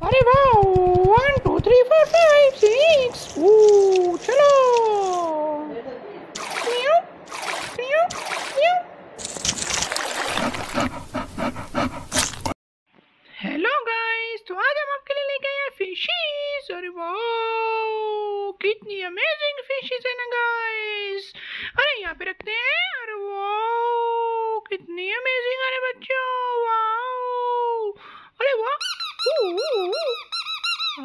अरे वाह, 1 2 3 4 5 6 चलो। म्याऊ, म्याऊ, म्याऊ। हेलो गाइस, तो आज हम आपके लिए लेके आए हैं फिशेस। अरे वाह, कितनी अमेजिंग फिशेस है ना गाइस। अरे यहाँ पे रखते हैं। अरे वाह, कितनी अमेजिंग। अरे बच्चों, वाह। अरे वाह,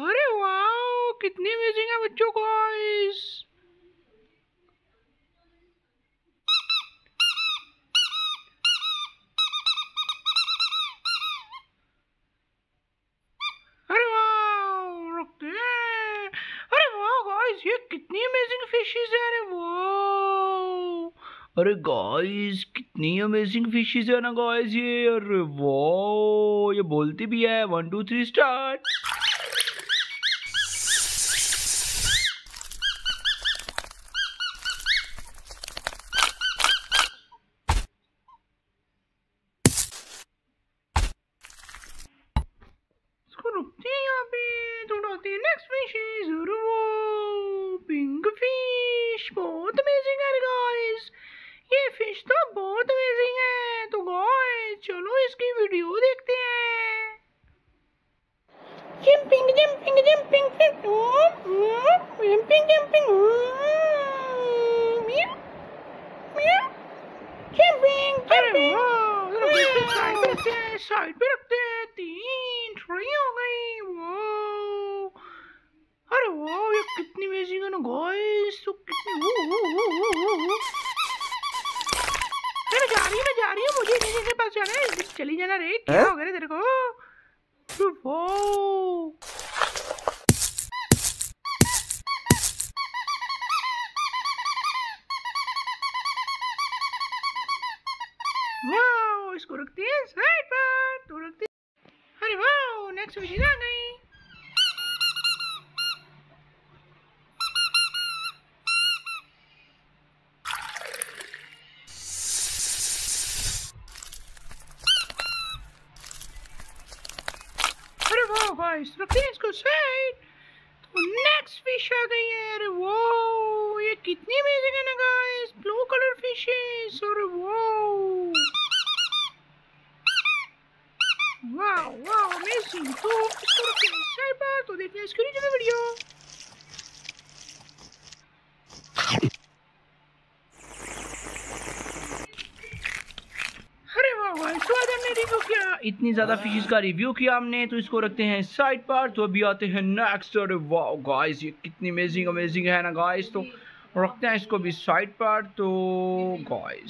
अरे वाह, कितनी अमेजिंग है बच्चों गाइस। अरे वाह, रखते हैं। अरे वाह गाइस, ये कितनी अमेजिंग फिशेस है। अरे वाह, अरे गाइस कितनी अमेजिंग फिशेस है ना गाइस ये। अरे वाह, ये बोलती भी है 1 2 3 स्टार्ट। इसको रुकते हैं यहाँ पे, तो उड़ाते हैं नेक्स्ट फिशेस। अरे वाह, पिंक फिश बहुत अमेजिंग है गाइस। ये फिश तो बहुत अमेजिंग है। तो गाइस चलो इसकी वीडियो देखते हैं। Jumping jumping jumping jumping jumping म्याऊ म्याऊ जंपिंग जंपिंग। साइड पे रखते हैं। 3 ट्री हो गई। वाह, अरे वाह, ये कितनी अमेजिंग है ना गाइस। तो कितनी मैं जा रही हूँ, मुझे किसी के पास जाना है। चली जाना रे, क्या हो गया रे तेरे को। वाह, इसको रखते हैं साइड पर, तो रखते हैं। अरे वाह, नेक्स्ट विजिट आ गई। अरे वाह गाइस, रखते हैं इसको साइड। तो नेक्स्ट फिश आ गई है। अरे वाह, ये कितनी अमेजिंग है ना गाइस। Blue colour fishes. अरे वाह, वाह वाह अमेजिंग। तो इसको रखते हैं साइड पर, तो देखते हैं इसकी नीचे वीडियो। अरे वाह गाइस, तो आज हमने रिव्यू किया, इतनी ज्यादा फिशेस का रिव्यू किया हमने, तो इसको रखते हैं साइड पर। तो अभी आते हैं नेक्स्ट। अरे वाह गाइस, ये कितनी अमेजिंग अमेजिंग है ना गाइस। तो रखते हैं इसको भी साइड पर। तो गाइस